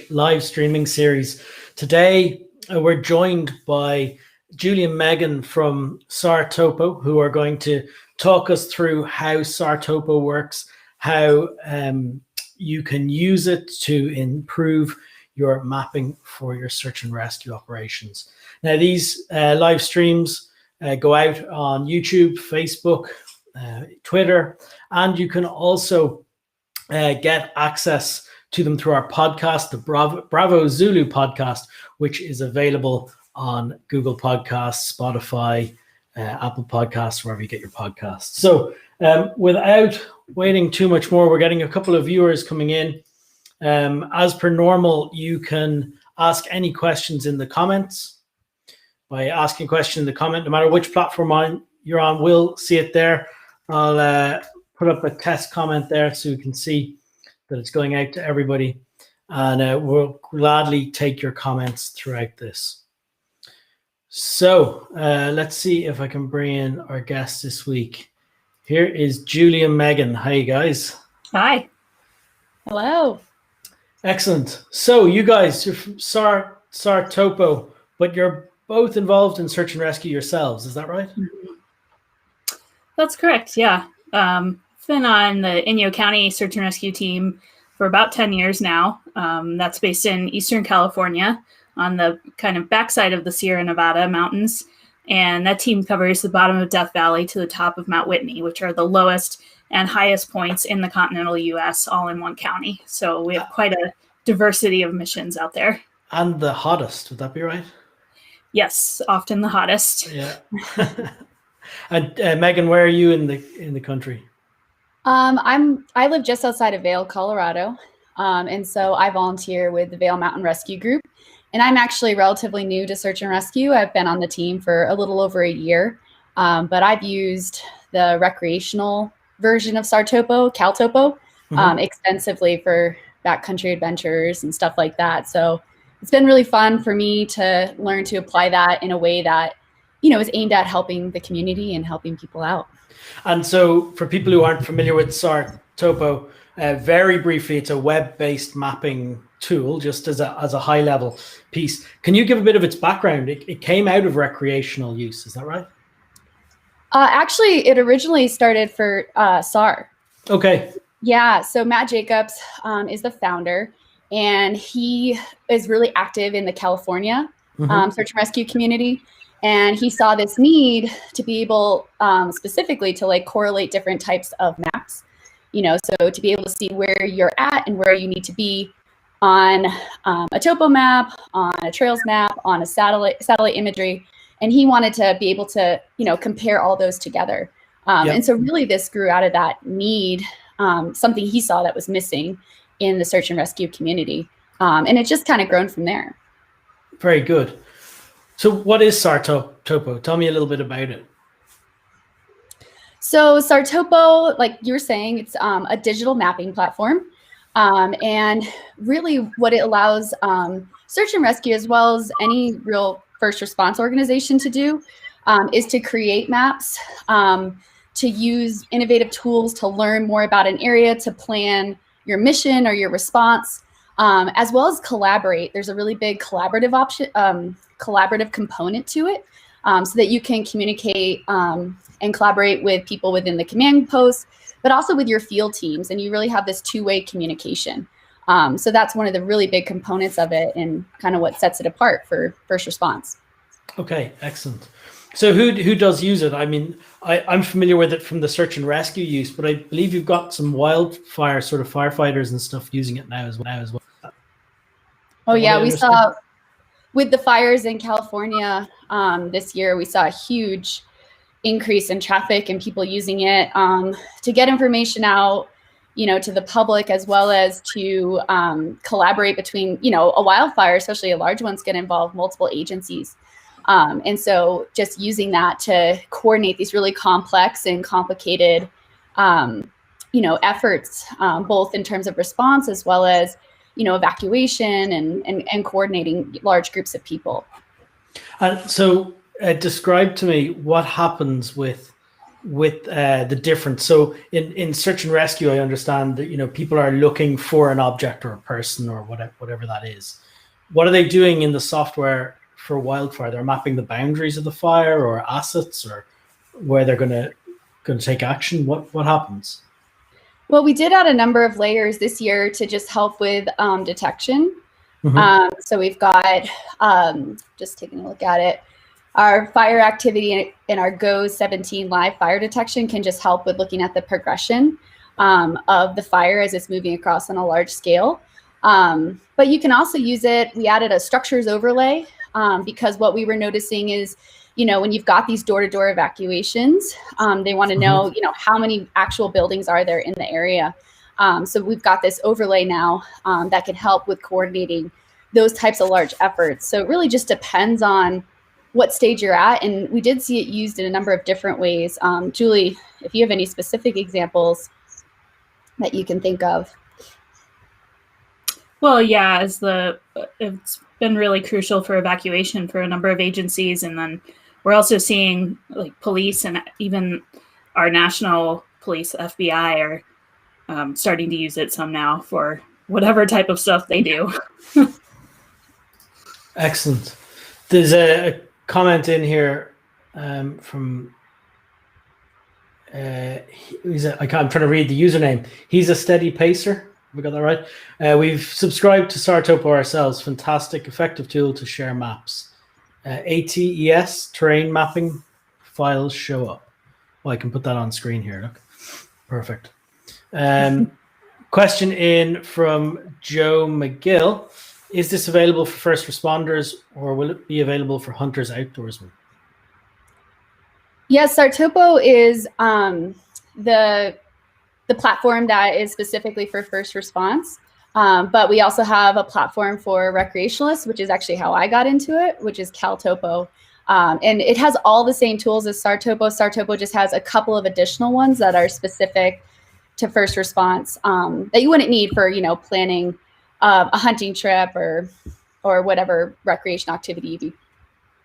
live streaming series. Today, we're joined by Julian Megan from SARTopo, who are going to talk us through how SARTopo works, how you can use it to improve your mapping for your search and rescue operations. Now, these live streams go out on YouTube, Facebook, Twitter, and you can also get access to them through our podcast, the Bravo Zulu podcast, which is available on Google Podcasts, Spotify, Apple Podcasts, wherever you get your podcasts. So without waiting too much more, we're getting a couple of viewers coming in. As per normal, you can ask any questions in the comments. By asking a question in the comment, no matter which platform you're on, we'll see it there. I'll put up a test comment there so you can see that it's going out to everybody, and we'll gladly take your comments throughout this. So let's see if I can bring in our guest this week. Here is Julian Megan. Hi, guys. Hi. Hello. Excellent. So you guys, you're from SARTopo, but you're both involved in search and rescue yourselves. Is that right? That's correct. Yeah. Been on the Inyo County Search and Rescue team for about 10 years now. That's based in Eastern California on the kind of backside of the Sierra Nevada mountains. And that team covers the bottom of Death Valley to the top of Mount Whitney, which are the lowest and highest points in the continental US, all in one county. So we have quite a diversity of missions out there. And the hottest, would that be right? Yes, often the hottest. Yeah. And Megan, where are you in the country? I live just outside of Vail, Colorado, and so I volunteer with the Vail Mountain Rescue Group. And I'm actually relatively new to search and rescue. I've been on the team for a little over a year, but I've used the recreational version of SARTopo, CalTopo, extensively for backcountry adventures and stuff like that. So it's been really fun for me to learn to apply that in a way that, is aimed at helping the community and helping people out. And so for people who aren't familiar with SARTopo, very briefly, it's a web-based mapping tool, just as a high-level piece. Can you give a bit of its background? It came out of recreational use, is that right? Actually, it originally started for SAR. Okay. Yeah, so Matt Jacobs is the founder, and he is really active in the California search and rescue community. And he saw this need to be able specifically to correlate different types of maps, so to be able to see where you're at and where you need to be on a topo map, on a trails map, on a satellite imagery. And he wanted to be able to, compare all those together. And so really this grew out of that need, something he saw that was missing in the search and rescue community. And it just kind of grown from there. Very good. So what is SARTopo? Tell me a little bit about it. So SARTopo, like you were saying, it's a digital mapping platform. And really what it allows search and rescue, as well as any real first response organization to do, is to create maps, to use innovative tools to learn more about an area, to plan your mission or your response, as well as collaborate. There's a really big collaborative component to it, so that you can communicate and collaborate with people within the command post, but also with your field teams. And you really have this two-way communication. So that's one of the really big components of it and kind of what sets it apart for first response. Okay, excellent. So who does use it? I mean, I'm familiar with it from the search and rescue use, but I believe you've got some wildfire sort of firefighters and stuff using it now as well. Oh yeah, we saw with the fires in California this year, we saw a huge increase in traffic and people using it to get information out, to the public, as well as to collaborate between, a wildfire, especially a large one's going to involve multiple agencies. And so just using that to coordinate these really complex and complicated, efforts, both in terms of response as well as, evacuation and coordinating large groups of people. So describe to me what happens with with the difference. So in search and rescue, I understand that people are looking for an object or a person or whatever that is. What are they doing in the software for wildfire? They're mapping the boundaries of the fire or assets or where they're going to take action. What happens? Well, we did add a number of layers this year to just help with detection. So we've got, just taking a look at it, our fire activity in our GOES 17 live fire detection can just help with looking at the progression of the fire as it's moving across on a large scale. But you can also use it. We added a structures overlay because what we were noticing is, when you've got these door-to-door evacuations, they want to know, how many actual buildings are there in the area. So we've got this overlay now that can help with coordinating those types of large efforts. So it really just depends on what stage you're at. And we did see it used in a number of different ways. Julie, if you have any specific examples that you can think of. Well, yeah, it's been really crucial for evacuation for a number of agencies. And then we're also seeing like police and even our national police, FBI, are starting to use it some now for whatever type of stuff they do. Excellent. There's a comment in here from I'm trying to read the username. He's a steady pacer. We got that right. We've subscribed to SARTopo ourselves. Fantastic, effective tool to share maps. ATES terrain mapping files show up. Well, I can put that on screen here. Look, perfect. Question in from Joe McGill. Is this available for first responders or will it be available for hunters outdoorsmen? Yes, SARTopo is the platform that is specifically for first response. But we also have a platform for recreationalists, which is actually how I got into it, which is CalTopo. And it has all the same tools as SARTopo. SARTopo just has a couple of additional ones that are specific to first response that you wouldn't need for, planning a hunting trip or whatever recreation activity you'd be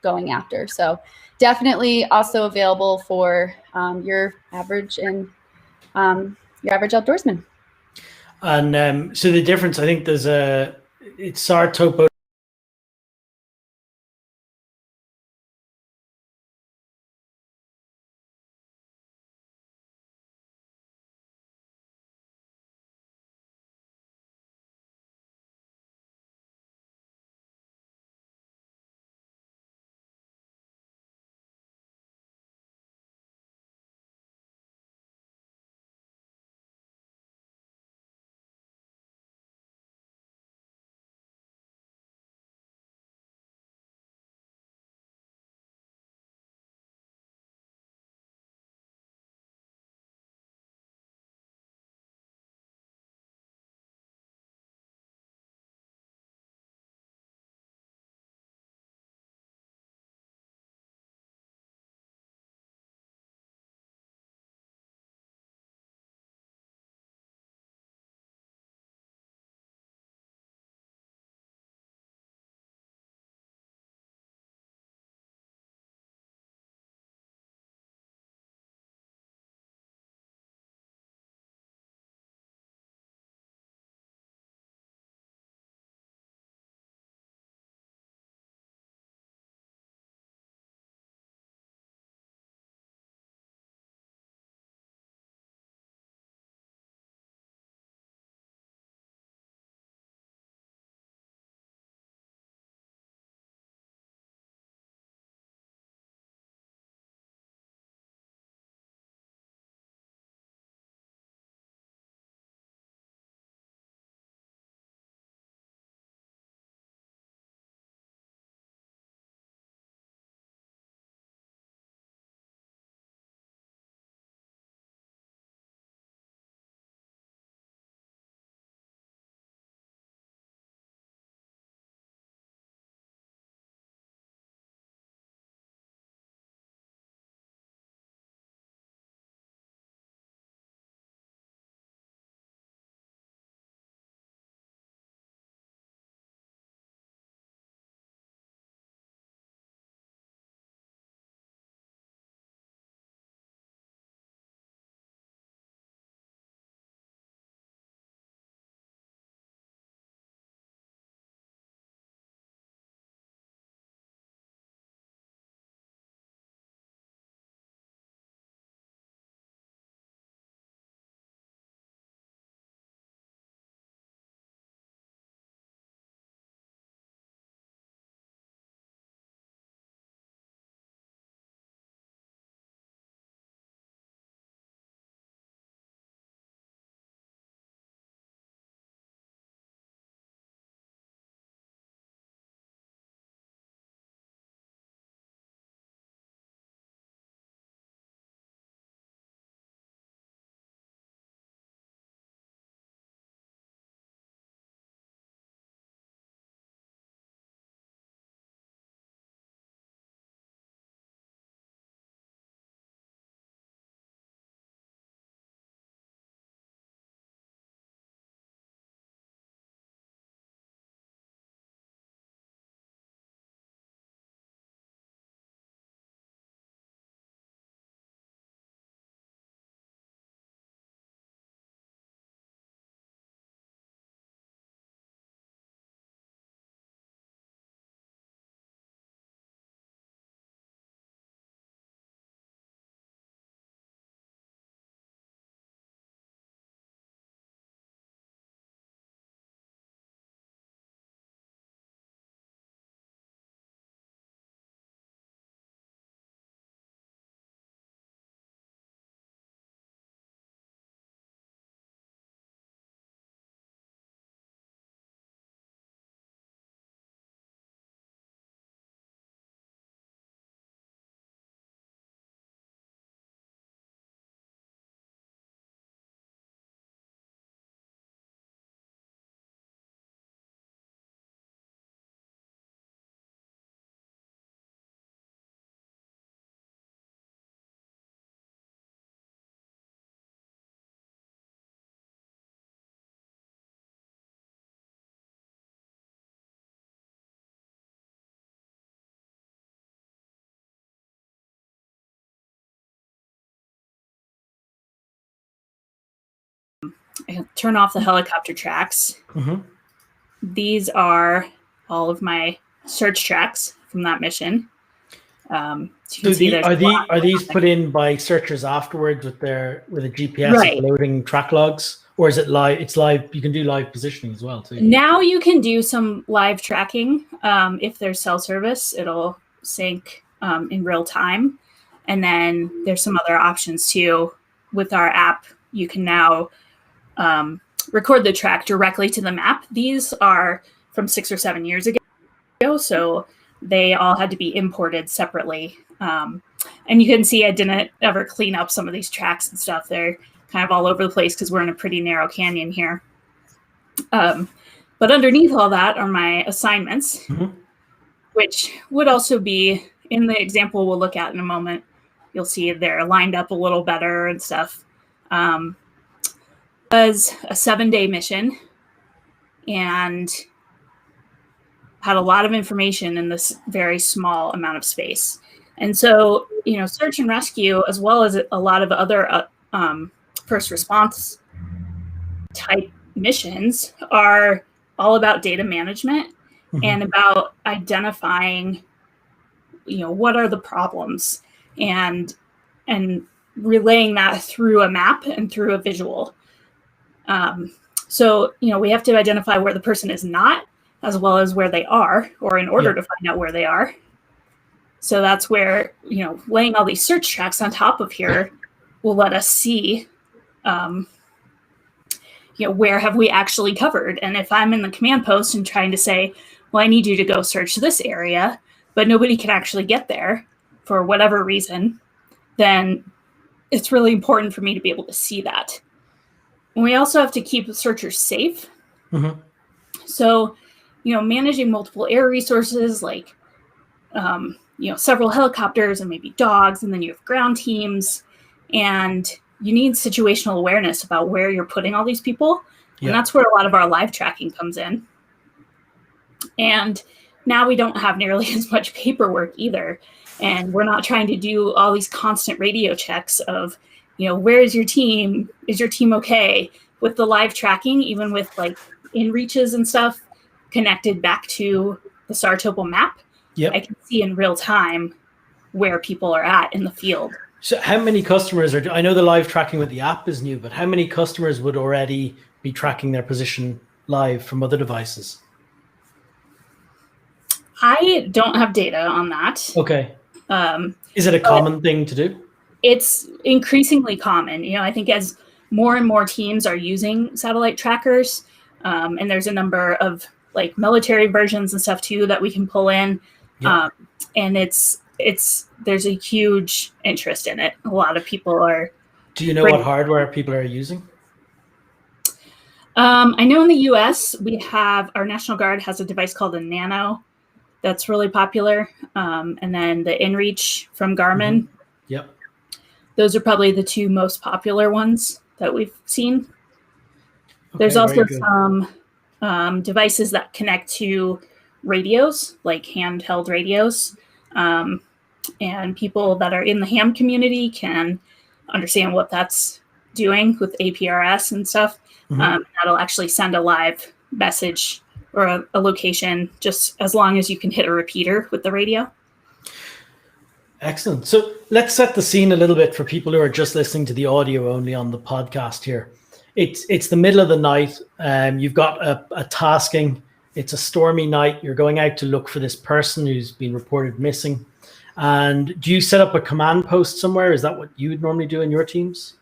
going after. So definitely also available for your average outdoorsman. And so the difference, I think it's SARTopo I turn off the helicopter tracks. These are all of my search tracks from that mission. So are these put in by searchers afterwards with a GPS right. uploading track logs, or is it live? It's live. You can do live positioning as well too. Now you can do some live tracking. If there's cell service, it'll sync in real time, and then there's some other options too. With our app, you can now record the track directly to the map. These are from 6 or 7 years ago, so they all had to be imported separately. And you can see I didn't ever clean up some of these tracks and stuff. They're kind of all over the place because we're in a pretty narrow canyon here. But underneath all that are my assignments, which would also be in the example we'll look at in a moment. You'll see they're lined up a little better and stuff. It was a 7-day mission and had a lot of information in this very small amount of space. And so, search and rescue, as well as a lot of other first response type missions, are all about data management and about identifying, what are the problems and relaying that through a map and through a visual. So, we have to identify where the person is not, as well as where they are, or in order to find out where they are. So that's where, laying all these search tracks on top of here will let us see, where have we actually covered? And if I'm in the command post and trying to say, well, I need you to go search this area, but nobody can actually get there for whatever reason, then it's really important for me to be able to see that. And we also have to keep searchers safe. So, managing multiple air resources, like, several helicopters and maybe dogs, and then you have ground teams, and you need situational awareness about where you're putting all these people. And that's where a lot of our live tracking comes in. And now we don't have nearly as much paperwork either. And we're not trying to do all these constant radio checks of, where is your team? Is your team okay? With the live tracking, even with like in reaches and stuff connected back to the SARTopo map, I can see in real time where people are at in the field. So how many customers I know the live tracking with the app is new, but how many customers would already be tracking their position live from other devices? I don't have data on that. Okay. Is it a common thing to do? It's increasingly common. I think as more and more teams are using satellite trackers, and there's a number of like military versions and stuff too that we can pull in. And there's a huge interest in it. A lot of people are. Do you know what hardware people are using? I know in the US, our National Guard has a device called a Nano that's really popular. And then the InReach from Garmin. Those are probably the two most popular ones that we've seen. Okay, there's also some devices that connect to radios, like handheld radios. And people that are in the ham community can understand what that's doing with APRS and stuff. That'll actually send a live message or a location, just as long as you can hit a repeater with the radio. Excellent. So let's set the scene a little bit for people who are just listening to the audio only on the podcast here. It's the middle of the night. You've got a tasking. It's a stormy night. You're going out to look for this person who's been reported missing. And do you set up a command post somewhere? Is that what you would normally do in your teams?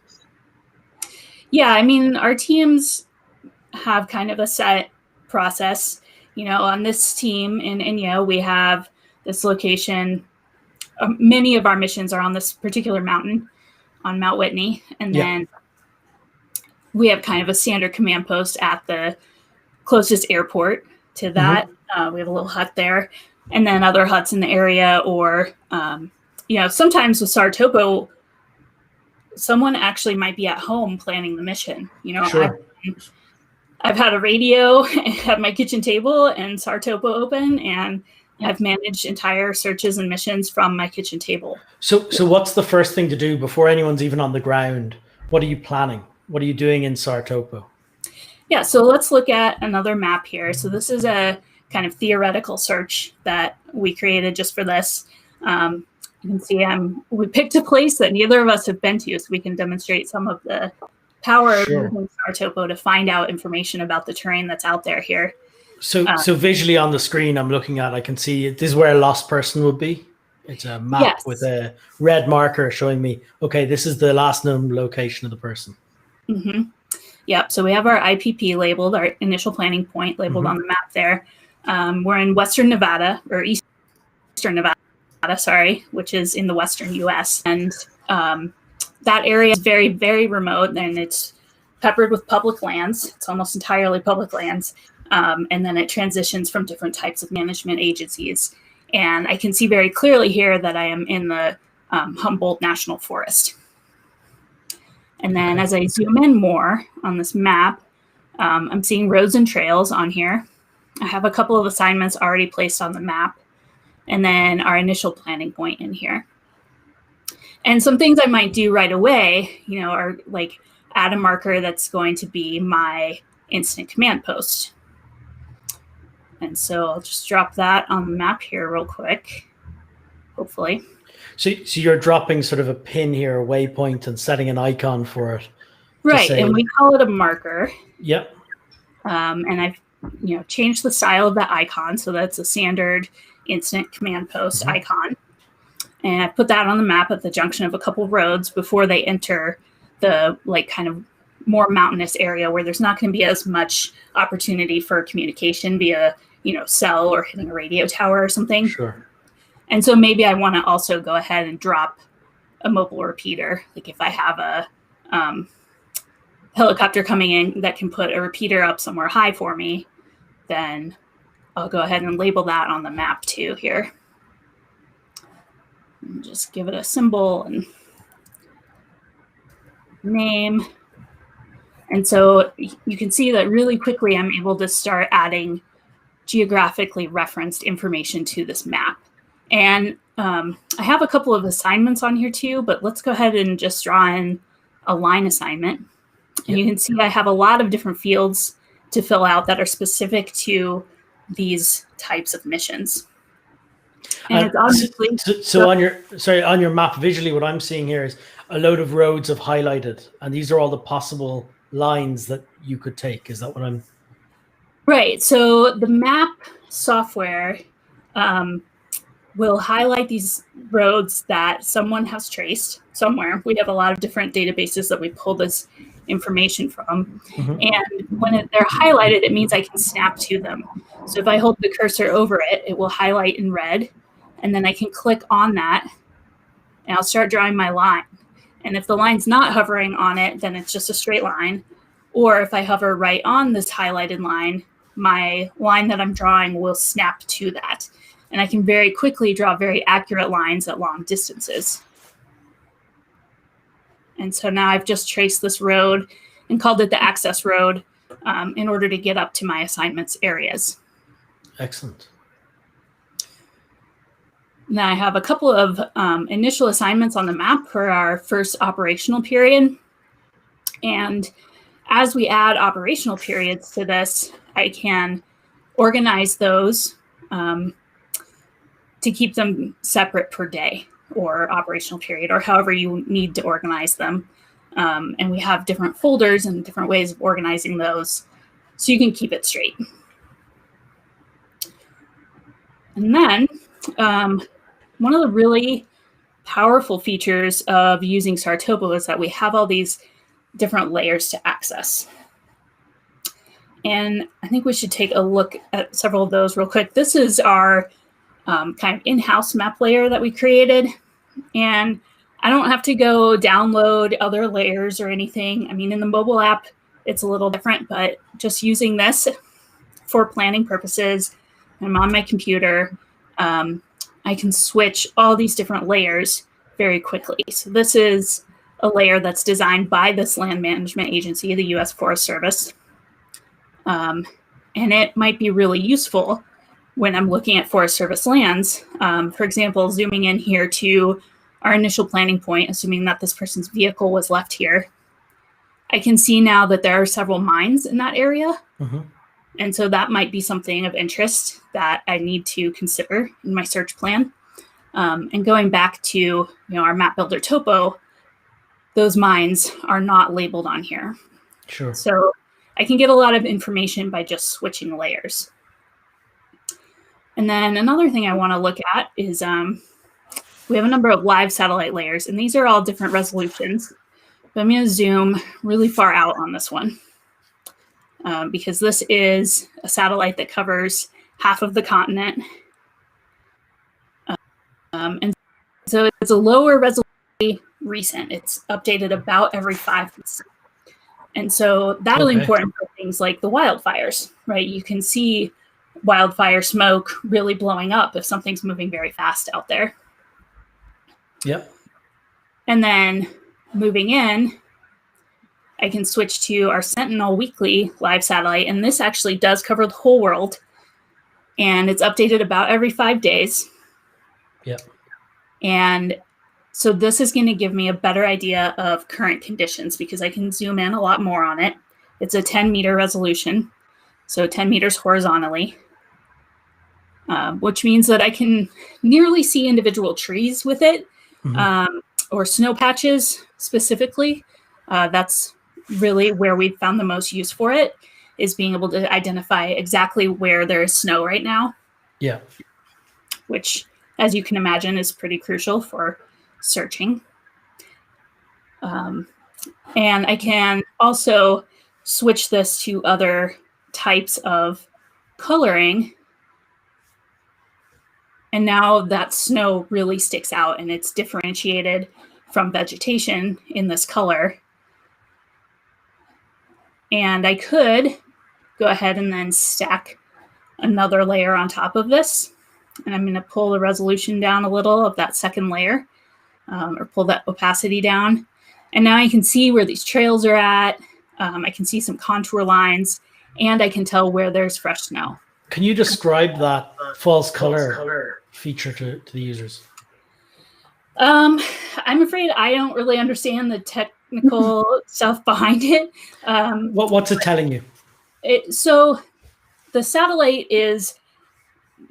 Yeah, I mean, our teams have kind of a set process. On this team in Inyo, we have this location. Many of our missions are on this particular mountain, on Mount Whitney. And then we have kind of a standard command post at the closest airport to that. We have a little hut there, and then other huts in the area, or, sometimes with SARTopo, someone actually might be at home planning the mission. Sure. I've had a radio at my kitchen table and SARTopo open, and I've managed entire searches and missions from my kitchen table. So what's the first thing to do before anyone's even on the ground? What are you planning? What are you doing in SARTopo? Yeah, so let's look at another map here. So this is a kind of theoretical search that we created just for this. You can see we picked a place that neither of us have been to, so we can demonstrate some of the power of using SARTopo to find out information about the terrain that's out there here. So visually on the screen I'm looking at, I can see this is where a lost person would be. It's a map with a red marker showing me, okay, this is the last known location of the person. Mm-hmm. Yep. So we have our IPP labeled, our initial planning point labeled on the map there. We're in Western Nevada, or Eastern Nevada, sorry, which is in the Western US. And that area is very, very remote, and it's peppered with public lands. It's almost entirely public lands. And then it transitions from different types of management agencies. And I can see very clearly here that I am in the Humboldt National Forest. And then as I zoom in more on this map, I'm seeing roads and trails on here. I have a couple of assignments already placed on the map, and then our initial planning point in here. And some things I might do right away, are like add a marker that's going to be my instant command post. And so I'll just drop that on the map here real quick, hopefully. So you're dropping sort of a pin here, a waypoint, and setting an icon for it. Right, and we call it a marker. Yep. And I've changed the style of that icon, so that's a standard instant command post icon. And I put that on the map at the junction of a couple of roads before they enter the kind of more mountainous area where there's not going to be as much opportunity for communication via cell or hitting a radio tower or something. Sure. And so maybe I want to also go ahead and drop a mobile repeater. Like if I have a helicopter coming in that can put a repeater up somewhere high for me, then I'll go ahead and label that on the map too here. And just give it a symbol and name. And so you can see that really quickly I'm able to start adding geographically referenced information to this map. And I have a couple of assignments on here too, but let's go ahead and just draw in a line assignment. And you can see I have a lot of different fields to fill out that are specific to these types of missions. And it's obviously so on your map visually, what I'm seeing here is a load of roads have highlighted, and these are all the possible lines that you could take. Is that what I'm? Right. So the map software will highlight these roads that someone has traced somewhere. We have a lot of different databases that we pull this information from. And when they're highlighted, it means I can snap to them. So if I hold the cursor over it, it will highlight in red. And then I can click on that and I'll start drawing my line. And if the line's not hovering on it, then it's just a straight line. Or if I hover right on this highlighted line, my line that I'm drawing will snap to that. And I can very quickly draw very accurate lines at long distances. And so now I've just traced this road and called it the access road in order to get up to my assignments areas. Excellent. Now I have a couple of initial assignments on the map for our first operational period. And as we add operational periods to this, I can organize those to keep them separate per day or operational period, or however you need to organize them. And we have different folders and different ways of organizing those so you can keep it straight. And then one of the really powerful features of using SARTopo is that we have all these different layers to access. And I think we should take a look at several of those real quick. This is our kind of in-house map layer that we created. And I don't have to go download other layers or anything. I mean, in the mobile app, it's a little different, but just using this for planning purposes, I'm on my computer, I can switch all these different layers very quickly. So this is a layer that's designed by this land management agency, the U.S. Forest Service. And it might be really useful when I'm looking at Forest Service lands. For example, zooming in here to our initial planning point, assuming that this person's vehicle was left here. I can see now that there are several mines in that area. Mm-hmm. And so that might be something of interest that I need to consider in my search plan. And going back to our map builder topo, those mines are not labeled on here. Sure. So I can get a lot of information by just switching layers. And then another thing I want to look at is we have a number of live satellite layers, and these are all different resolutions. But I'm going to zoom really far out on this one because this is a satellite that covers half of the continent. And so it's a lower resolution, recent. It's updated about every 5 months. And so that's really important for things like the wildfires, right? You can see wildfire smoke really blowing up if something's moving very fast out there. Yep. And then moving in, I can switch to our Sentinel Weekly live satellite. And this actually does cover the whole world. And it's updated about every 5 days. Yep. And so this is going to give me a better idea of current conditions because I can zoom in a lot more on it. It's a 10-meter resolution, so 10 meters horizontally, which means that I can nearly see individual trees with it, or snow patches specifically. That's really where we've found the most use for it, is being able to identify exactly where there is snow right now. Yeah. Which, as you can imagine, is pretty crucial for searching. And I can also switch this to other types of coloring. And now that snow really sticks out and it's differentiated from vegetation in this color. And I could go ahead and then stack another layer on top of this. And I'm going to pull the resolution down a little of that second layer, or pull that opacity down. And now I can see where these trails are at. I can see some contour lines, and I can tell where there's fresh snow. Can you describe that false color feature to the users? I'm afraid I don't really understand the technical stuff behind it. What's it telling you? So the satellite is,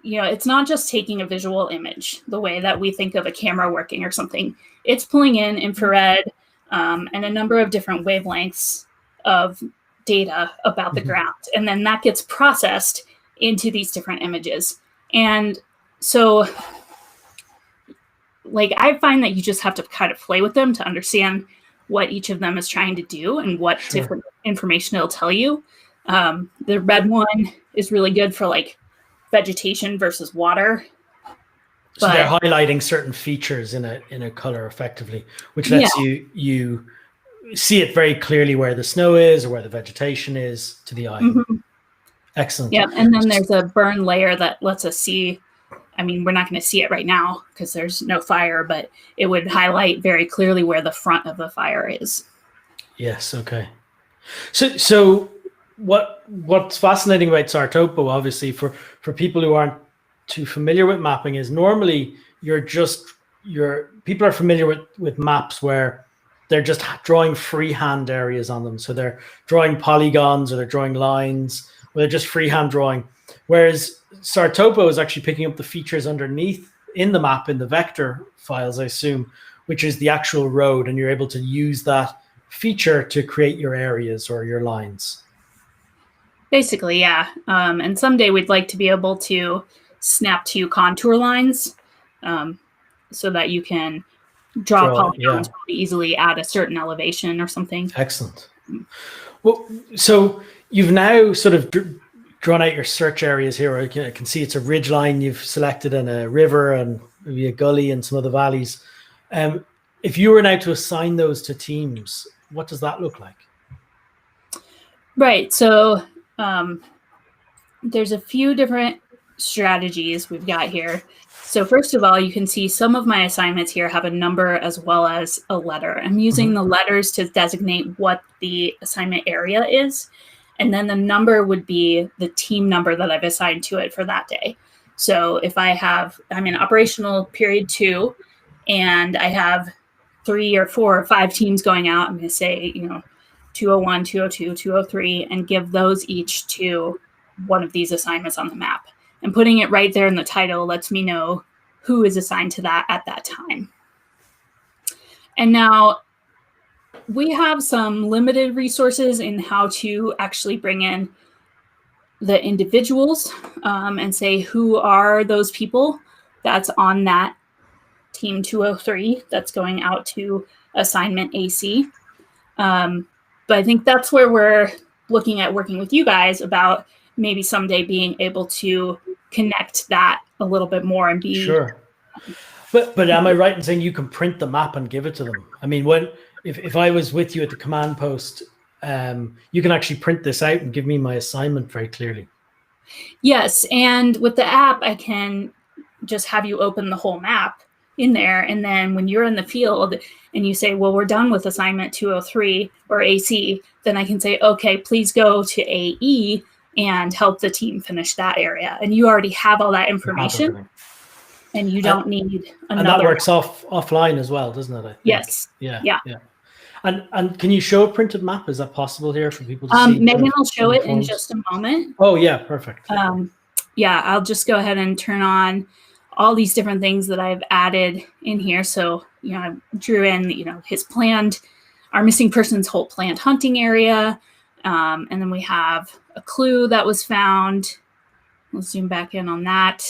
it's not just taking a visual image the way that we think of a camera working or something. It's pulling in infrared and a number of different wavelengths of data about the ground. And then that gets processed into these different images. And so, I find that you just have to kind of play with them to understand what each of them is trying to do and what different information it'll tell you. The red one is really good for vegetation versus water. So they're highlighting certain features in a color effectively, which lets you see it very clearly where the snow is or where the vegetation is to the eye. Excellent. Yeah, and then there's a burn layer that lets us see. I mean, we're not going to see it right now because there's no fire, but it would highlight very clearly where the front of the fire is. Yes. Okay. So what's fascinating about SARTopo, obviously, for people who aren't too familiar with mapping, is normally people are familiar with maps where they're just drawing freehand areas on them. So they're drawing polygons or they're drawing lines, or they're just freehand drawing. Whereas SARTopo is actually picking up the features underneath in the map, in the vector files, I assume, which is the actual road, and you're able to use that feature to create your areas or your lines. Basically, yeah. And someday we'd like to be able to snap to contour lines so that you can draw polygons really easily at a certain elevation or something. Excellent. Well, so you've now sort of drawn out your search areas here. I can see it's a ridge line you've selected, and a river and maybe a gully and some other valleys. If you were now to assign those to teams, what does that look like? Right. So there's a few different strategies we've got here. So first of all, you can see some of my assignments here have a number as well as a letter. I'm using the letters to designate what the assignment area is. And then the number would be the team number that I've assigned to it for that day. So if I'm in operational period 2 and I have 3 or 4 or 5 teams going out, I'm going to say, 201, 202, 203, and give those each to one of these assignments on the map. And putting it right there in the title lets me know who is assigned to that at that time. And now we have some limited resources in how to actually bring in the individuals and say who are those people that's on that team 203 that's going out to assignment AC. But I think that's where we're looking at working with you guys about maybe someday being able to connect that a little bit more and be sure. But am I right in saying you can print the map and give it to them? I mean, if I was with you at the command post, you can actually print this out and give me my assignment very clearly. Yes, and with the app, I can just have you open the whole map in there, and then when you're in the field and you say, well, we're done with assignment 203 or AC, then I can say, okay, please go to AE and help the team finish that area. And you already have all that information, and you don't need another. And that works offline as well, doesn't it? I think? Yes. Yeah. And can you show a printed map? Is that possible here for people to see? Megan will show it in just a moment. Oh yeah, perfect. Yeah, I'll just go ahead and turn on all these different things that I've added in here. So, I drew in, our missing person's whole planned hunting area. And then we have a clue that was found. We'll zoom back in on that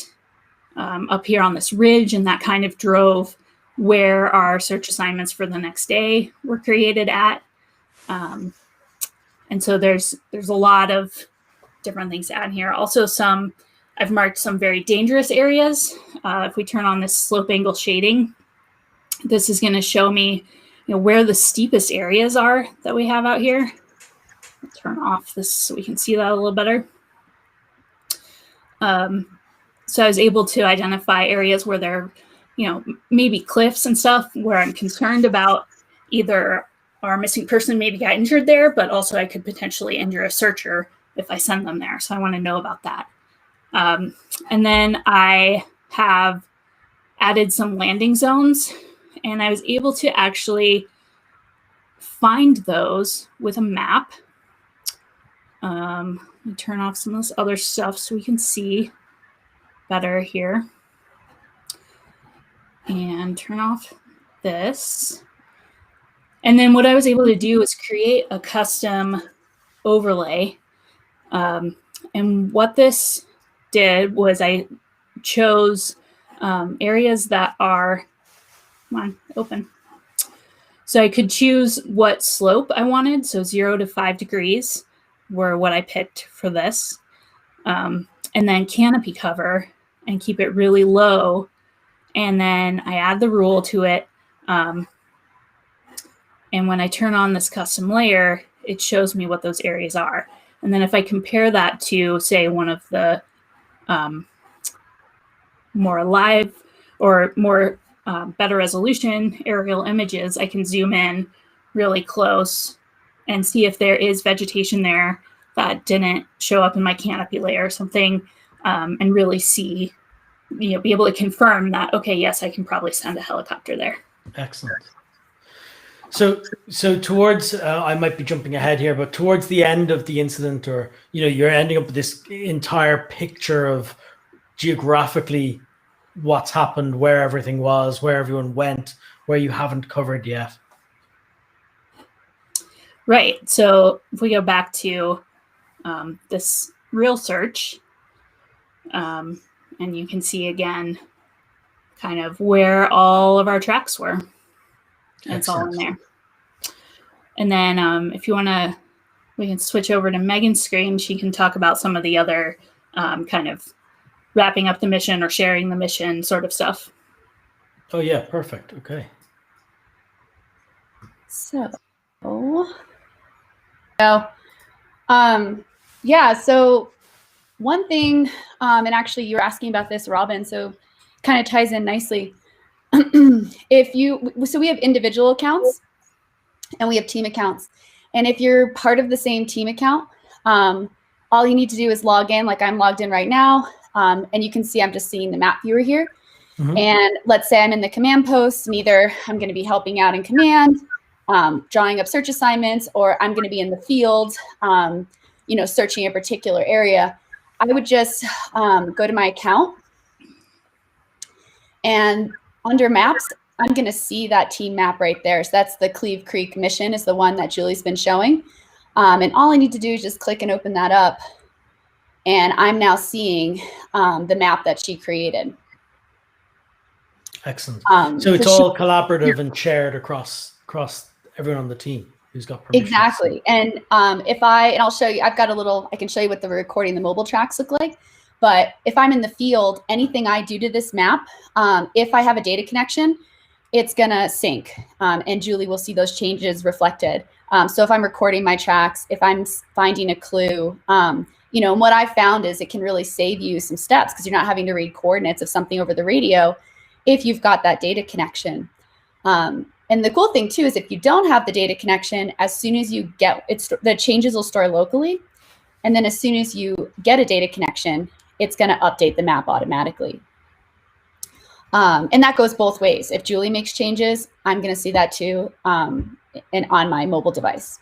up here on this ridge. And that kind of drove where our search assignments for the next day were created at. And so there's a lot of different things to add here. Also I've marked some very dangerous areas. If we turn on this slope angle shading, this is going to show me where the steepest areas are that we have out here. I'll turn off this so we can see that a little better. So I was able to identify areas where there maybe cliffs and stuff where I'm concerned about either our missing person maybe got injured there, but also I could potentially injure a searcher if I send them there. So I want to know about that. And then I have added some landing zones, and I was able to actually find those with a map. Let me turn off some of this other stuff so we can see better here. And turn off this. And then what I was able to do is create a custom overlay. And what this did was I chose areas that are, come on, open. So I could choose what slope I wanted. So 0 to 5 degrees were what I picked for this. And then canopy cover and keep it really low. And then I add the rule to it. And when I turn on this custom layer, it shows me what those areas are. And then if I compare that to, say, one of the more live or more better resolution aerial images, I can zoom in really close and see if there is vegetation there that didn't show up in my canopy layer or something, and really see, be able to confirm that, okay, yes, I can probably send a helicopter there. Excellent. So towards, I might be jumping ahead here, but towards the end of the incident, or, you're ending up with this entire picture of geographically what's happened, where everything was, where everyone went, where you haven't covered yet. Right. So if we go back to this real search, and you can see again kind of where all of our tracks were. It's all in there. And then if you want to, we can switch over to Megan's screen. She can talk about some of the other kind of wrapping up the mission or sharing the mission sort of stuff. Oh, yeah. Perfect. Okay. So one thing, and actually you were asking about this, Robin, so kind of ties in nicely. So we have individual accounts and we have team accounts. And if you're part of the same team account, all you need to do is log in, like I'm logged in right now. And you can see, I'm just seeing the map viewer here. Mm-hmm. And let's say I'm in the command post, and either I'm going to be helping out in command, drawing up search assignments, or I'm going to be in the field, searching a particular area, I would just go to my account, and under maps, I'm going to see that team map right there. So that's the Cleve Creek mission, is the one that Julie's been showing. And all I need to do is just click and open that up. And I'm now seeing the map that she created. Excellent. So it's all collaborative and shared across everyone on the team who's got permission. Exactly. And I'll show you, I can show you what the recording the mobile tracks look like. But if I'm in the field, anything I do to this map, if I have a data connection, it's going to sync. And Julie will see those changes reflected. So if I'm recording my tracks, if I'm finding a clue, and what I found is it can really save you some steps, because you're not having to read coordinates of something over the radio if you've got that data connection. And the cool thing too is if you don't have the data connection, as soon as you get it, the changes will store locally. And then as soon as you get a data connection, it's going to update the map automatically. And that goes both ways. If Julie makes changes, I'm going to see that too, and on my mobile device.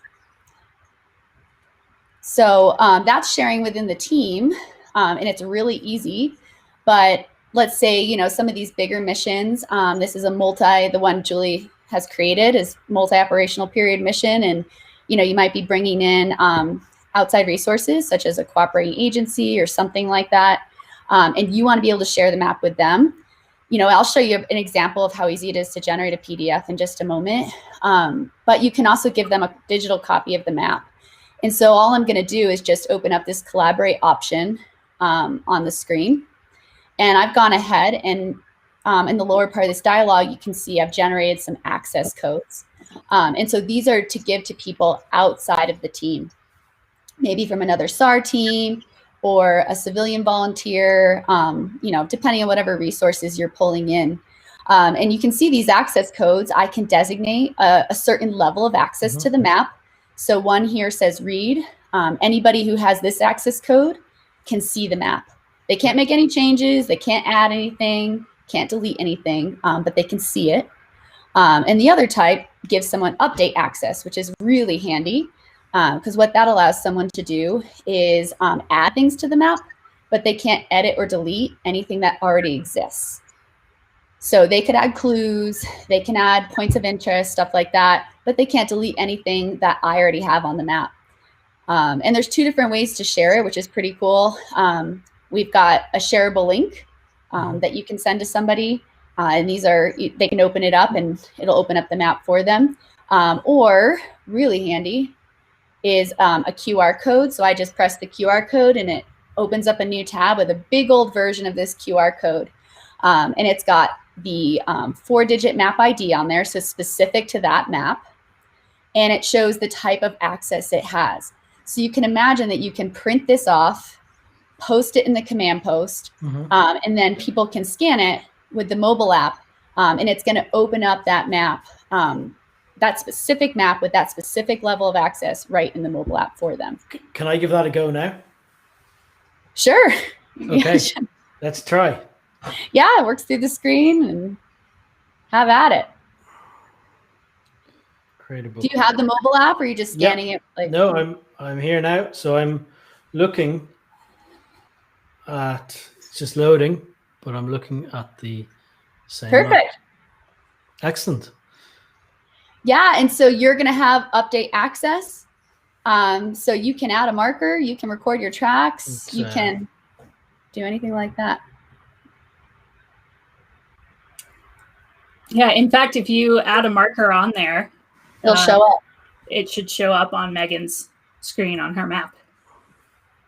So that's sharing within the team, and it's really easy. But let's say, some of these bigger missions, this is the one Julie has created is multi-operational period mission. And, you might be bringing in outside resources such as a cooperating agency or something like that. And you want to be able to share the map with them. I'll show you an example of how easy it is to generate a PDF in just a moment. But you can also give them a digital copy of the map. And so all I'm going to do is just open up this collaborate option on the screen. And I've gone ahead and in the lower part of this dialog, you can see I've generated some access codes. And so these are to give to people outside of the team, maybe from another SAR team or a civilian volunteer, depending on whatever resources you're pulling in. And you can see these access codes. I can designate a certain level of access to the map. So one here says read. Anybody who has this access code can see the map. They can't make any changes. They can't add anything, can't delete anything, but they can see it. And the other type gives someone update access, which is really handy. Because what that allows someone to do is add things to the map, but they can't edit or delete anything that already exists. So they could add clues, they can add points of interest, stuff like that, but they can't delete anything that I already have on the map. And there's two different ways to share it, which is pretty cool. We've got a shareable link that you can send to somebody. And they can open it up and it'll open up the map for them. Or really handy is a QR code. So I just press the QR code and it opens up a new tab with a big old version of this QR code. And it's got the 4-digit map ID on there, so specific to that map. And it shows the type of access it has. So you can imagine that you can print this off, post it in the command post, and then people can scan it with the mobile app. And it's going to open up that map, that specific map with that specific level of access right in the mobile app for them. Can I give that a go now? Sure. Okay, yeah, sure. Let's try. Yeah, it works through the screen and have at it. Creatable. Do you have the mobile app or are you just scanning it? No, I'm here now. So I'm looking at, it's just loading, but I'm looking at the same Perfect. map. Excellent. Yeah, and so you're going to have update access. So you can add a marker, you can record your tracks, you can do anything like that. Yeah, in fact, if you add a marker on there, it'll show up. It should show up on Megan's screen on her map.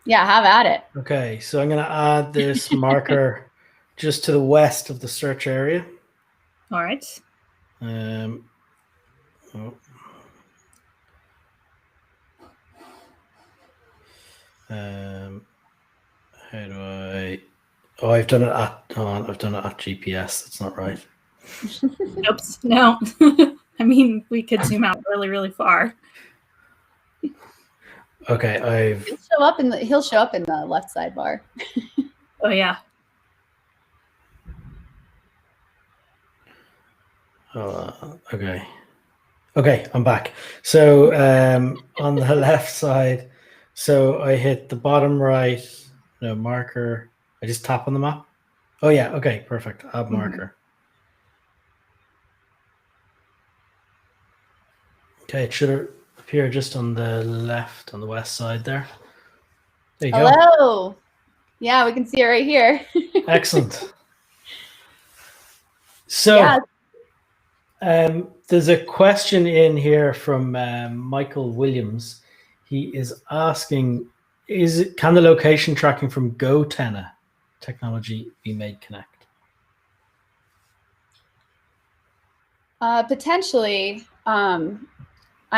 Yeah, have at it. Okay, so I'm going to add this marker just to the west of the search area. All right. How do I? Oh, I've done it at GPS. That's not right. Oops. No. I mean, we could zoom out really, really far. Okay, he'll show up in the left sidebar. Oh yeah. Okay. Okay, I'm back. So on the left side, so I hit the bottom right, marker. I just tap on the map. Oh yeah, okay, perfect. Add marker. Okay, it should appear just on the left, on the west side there. There you go. Hello. Yeah, we can see it right here. Excellent. So there's a question in here from Michael Williams. He is asking, can the location tracking from GoTenna technology be made Connect? Potentially. I'm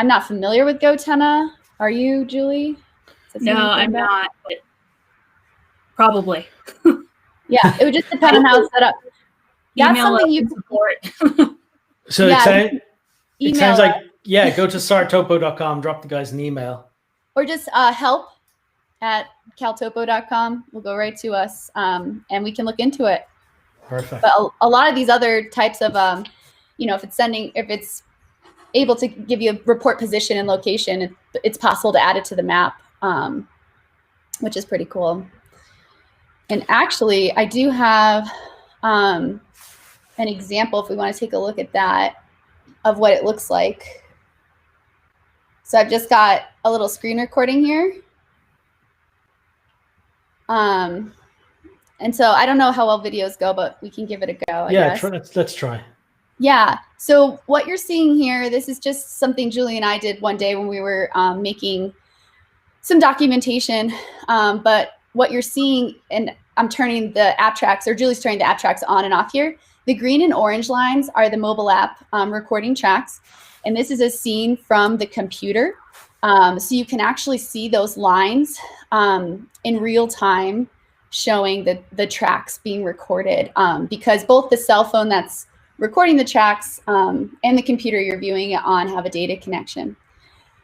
not familiar with GoTenna. Are you, Julie? No, I'm not. But probably. Yeah, it would just depend on how it's set up. That's something you support. So it sounds like, yeah, go to SARTopo.com, drop the guys an email. Or just help@caltopo.com will go right to us, and we can look into it. Perfect. But a lot of these other types of, if it's able to give you a report position and location, it's possible to add it to the map, which is pretty cool. And actually, I do have an example, if we want to take a look at that, of what it looks like. So I've just got a little screen recording here. And so I don't know how well videos go, but we can give it a go, I guess. Let's try. Yeah, so what you're seeing here, this is just something Julie and I did one day when we were making some documentation. But what you're seeing, and I'm turning the app tracks, or Julie's turning the app tracks on and off here. The green and orange lines are the mobile app recording tracks. And this is a scene from the computer. So you can actually see those lines in real time showing the tracks being recorded, because both the cell phone that's recording the tracks and the computer you're viewing it on have a data connection.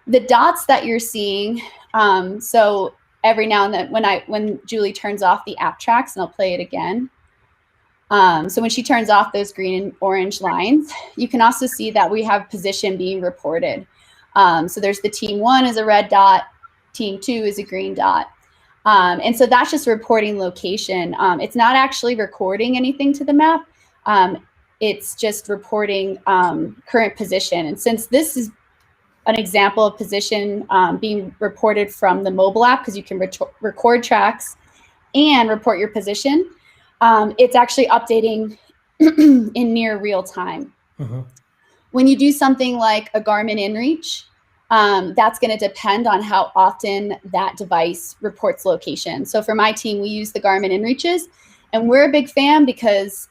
The dots that you're seeing, so every now and then when Julie turns off the app tracks, and I'll play it again. So when she turns off those green and orange lines, you can also see that we have position being reported. So there's the team 1 is a red dot, team 2 is a green dot. And so that's just reporting location. It's not actually recording anything to the map. It's just reporting current position. And since this is an example of position being reported from the mobile app, because you can record tracks and report your position, it's actually updating in near real time. When you do something like a Garmin InReach, that's going to depend on how often that device reports location. So for my team, we use the Garmin InReaches, and we're a big fan because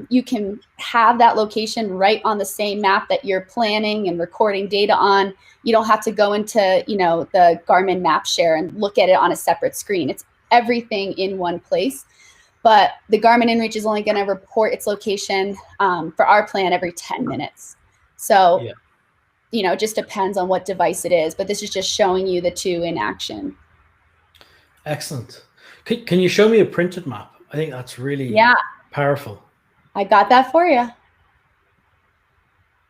you can have that location right on the same map that you're planning and recording data on. You don't have to go into, the Garmin map share and look at it on a separate screen. It's everything in one place. But the Garmin InReach is only going to report its location for our plan every 10 minutes. So, it just depends on what device it is. But this is just showing you the two in action. Excellent. Can you show me a printed map? I think that's really powerful. I got that for you.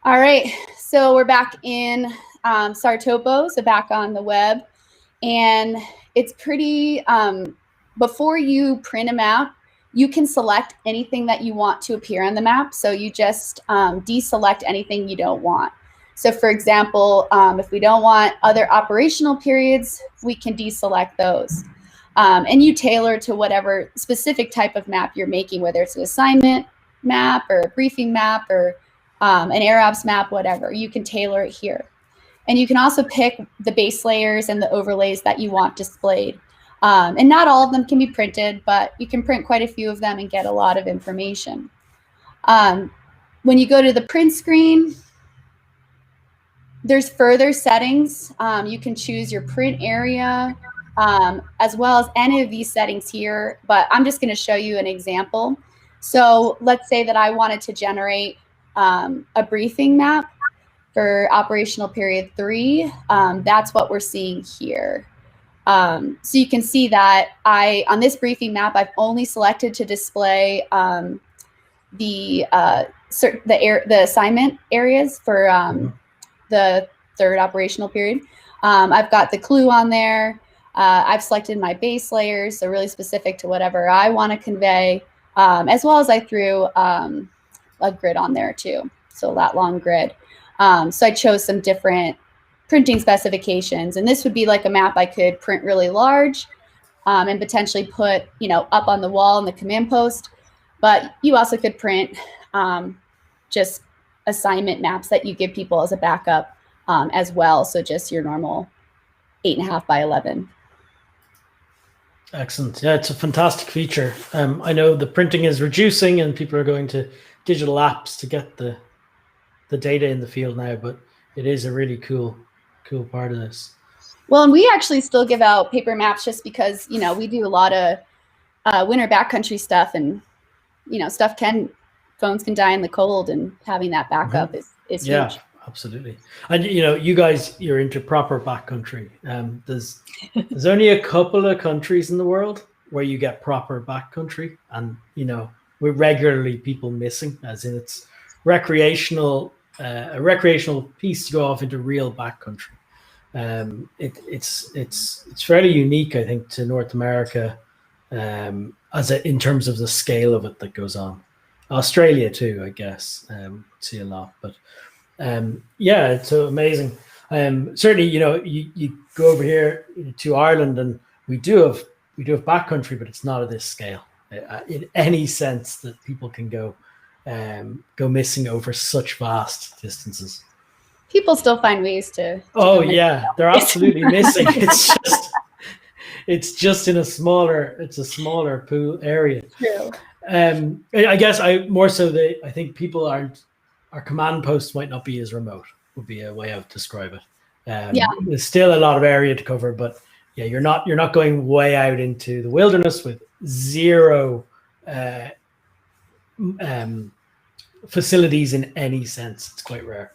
All right. So we're back in SARTopo, so back on the web. And it's pretty, before you print a map, you can select anything that you want to appear on the map. So you just deselect anything you don't want. So for example, if we don't want other operational periods, we can deselect those. And you tailor to whatever specific type of map you're making, whether it's an assignment map or a briefing map or an AirOps map, whatever. You can tailor it here. And you can also pick the base layers and the overlays that you want displayed. And not all of them can be printed, but you can print quite a few of them and get a lot of information. When you go to the print screen, there's further settings. You can choose your print area, as well as any of these settings here, but I'm just going to show you an example. So let's say that I wanted to generate a briefing map for operational period 3. That's what we're seeing here. So you can see that on this briefing map, I've only selected to display the assignment areas for the third operational period. I've got the clue on there. I've selected my base layers, so really specific to whatever I want to convey, as well as I threw a grid on there too, so a lat long grid. So I chose some different printing specifications, and this would be like a map I could print really large and potentially put, up on the wall in the command post. But you also could print just assignment maps that you give people as a backup as well. So just your normal 8.5 by 11. Excellent. Yeah, it's a fantastic feature. I know the printing is reducing and people are going to digital apps to get the data in the field now, but it is a really cool part of this. Well, and we actually still give out paper maps just because, we do a lot of winter backcountry stuff, and, phones can die in the cold, and having that backup is huge. Yeah, absolutely. And, you guys, you're into proper backcountry. There's only a couple of countries in the world where you get proper backcountry, and, we're regularly people missing, as in it's recreational, a recreational piece to go off into real backcountry. It's fairly unique, I think, to North America, in terms of the scale of it that goes on. Australia too, I guess, see a lot, but yeah, it's so amazing. Certainly, you go over here to Ireland, and we do have backcountry, but it's not at this scale in any sense that people can go missing over such vast distances. People still find ways to oh yeah, they're absolutely missing. It's just in a smaller pool area. True. I guess I think people our command posts might not be as remote, would be a way I would describe it. There's still a lot of area to cover, but yeah, you're not going way out into the wilderness with zero facilities in any sense. It's quite rare.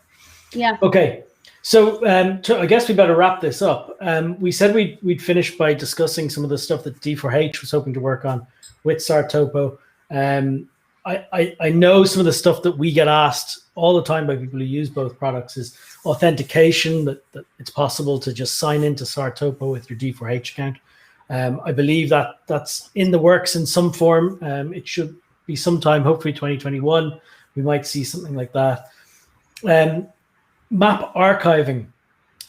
Yeah. Okay. So I guess we better wrap this up. We said we'd finish by discussing some of the stuff that D4H was hoping to work on with SARTopo. I know some of the stuff that we get asked all the time by people who use both products is authentication, that it's possible to just sign into SARTopo with your D4H account. I believe that's in the works in some form. It should be sometime, hopefully 2021. We might see something like that. Map archiving.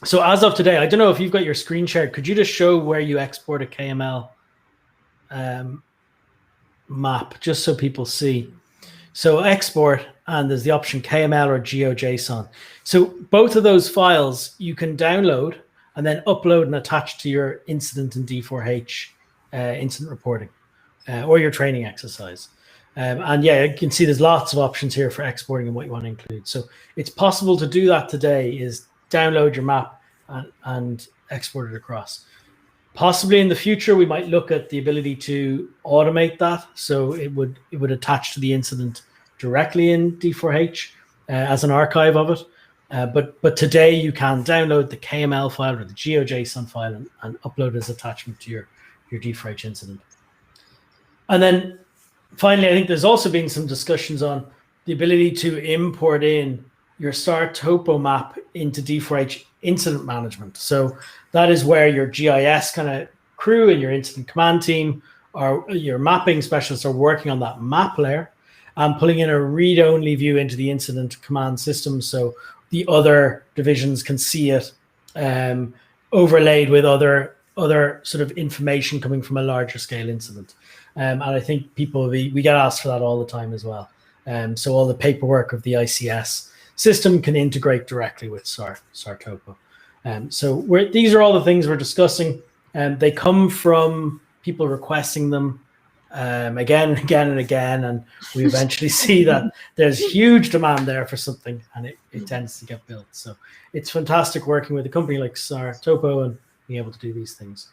So as of today, I don't know if you've got your screen shared. Could you just show where you export a KML map, just so people see? So export, and there's the option KML or GeoJSON. So both of those files you can download and then upload and attach to your incident in D4H incident reporting or your training exercise. And yeah, you can see there's lots of options here for exporting and what you want to include. So it's possible to do that today, is download your map and export it across. Possibly in the future, we might look at the ability to automate that. So it would attach to the incident directly in D4H as an archive of it. But today you can download the KML file or the GeoJSON file and upload as attachment to your D4H incident. And then finally, I think there's also been some discussions on the ability to import in your SARTopo map into D4H incident management. So that is where your GIS kind of crew and your incident command team or your mapping specialists are working on that map layer and pulling in a read-only view into the incident command system, so the other divisions can see it overlaid with other sort of information coming from a larger scale incident. And I think we get asked for that all the time as well. So all the paperwork of the ICS system can integrate directly with SARTopo. So these are all the things we're discussing. They come from people requesting them again and again and again, and we eventually see that there's huge demand there for something, and it tends to get built. So it's fantastic working with a company like SARTopo and being able to do these things.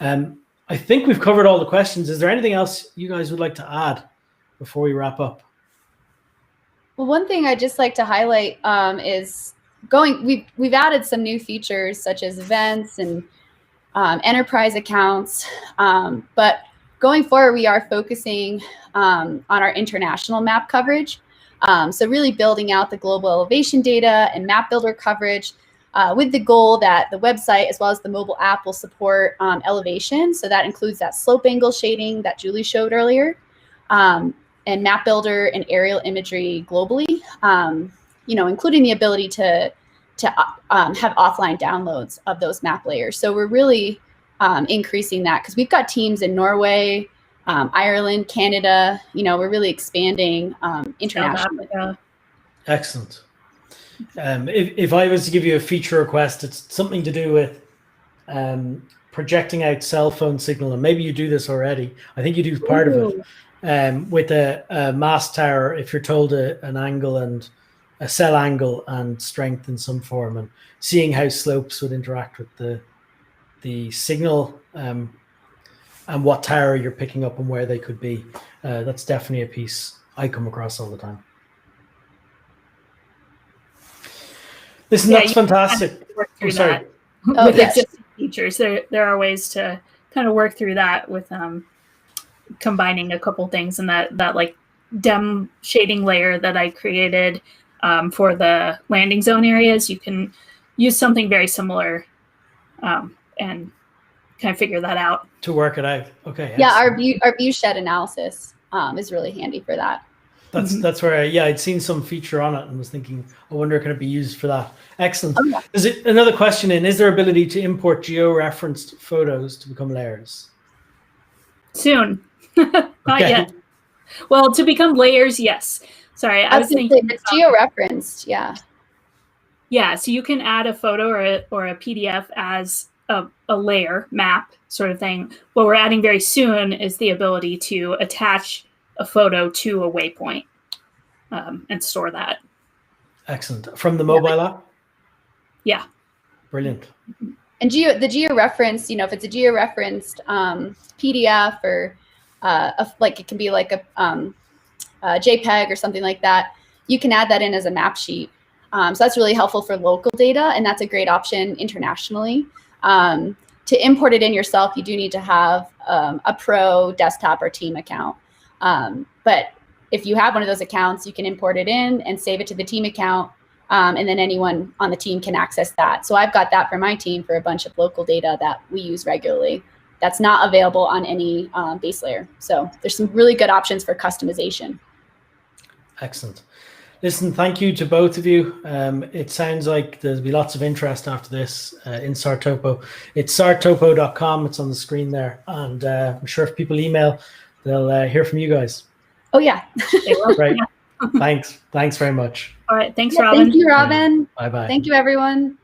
I think we've covered all the questions. Is there anything else you guys would like to add before we wrap up? Well, one thing I'd just like to highlight is we've added some new features such as events and enterprise accounts, but going forward, we are focusing on our international map coverage. So really building out the global elevation data and map builder coverage with the goal that the website as well as the mobile app will support elevation. So that includes that slope angle shading that Julie showed earlier, and map builder and aerial imagery globally, including the ability to have offline downloads of those map layers. So we're really increasing that because we've got teams in Norway, Ireland, Canada. We're really expanding internationally. Excellent. If I was to give you a feature request, it's something to do with projecting out cell phone signal, and maybe you do this already. I think you do part of it with a mast tower. If you're told an angle and a cell angle and strength in some form, and seeing how slopes would interact with the signal and what tower you're picking up and where they could be. That's definitely a piece I come across all the time. Listen, that's fantastic. Oh, sorry. With existing features, there are ways to kind of work through that with combining a couple things, and that like DEM shading layer that I created for the landing zone areas. You can use something very similar and kind of figure that out. To work it out. Okay. Yeah, our view shed analysis is really handy for that. That's where I'd seen some feature on it and was thinking, I wonder can it be used for that. Excellent. Oh, yeah. Is it another question is there ability to import geo-referenced photos to become layers? Soon. Not yet. Well, to become layers, yes. Sorry, I was thinking it's geo-referenced, yeah. Yeah, so you can add a photo or a PDF as a layer map sort of thing. What we're adding very soon is the ability to attach a photo to a waypoint and store that. Excellent. From the mobile app? Yeah. Brilliant. And the geo-referenced, if it's a geo-referenced PDF or it can be like a JPEG or something like that, you can add that in as a map sheet. So that's really helpful for local data, and that's a great option internationally. To import it in yourself, you do need to have a pro desktop or team account. But if you have one of those accounts, you can import it in and save it to the team account, and then anyone on the team can access that. So I've got that for my team for a bunch of local data that we use regularly. That's not available on any base layer. So there's some really good options for customization. Excellent. Listen, thank you to both of you. It sounds like there'll be lots of interest after this in SARTopo. It's sartopo.com. It's on the screen there. And I'm sure if people email, they'll hear from you guys. Oh, yeah. Right. Thanks. Thanks very much. All right. Thanks, Robin. Thank you, Robin. Bye-bye. Thank you, everyone.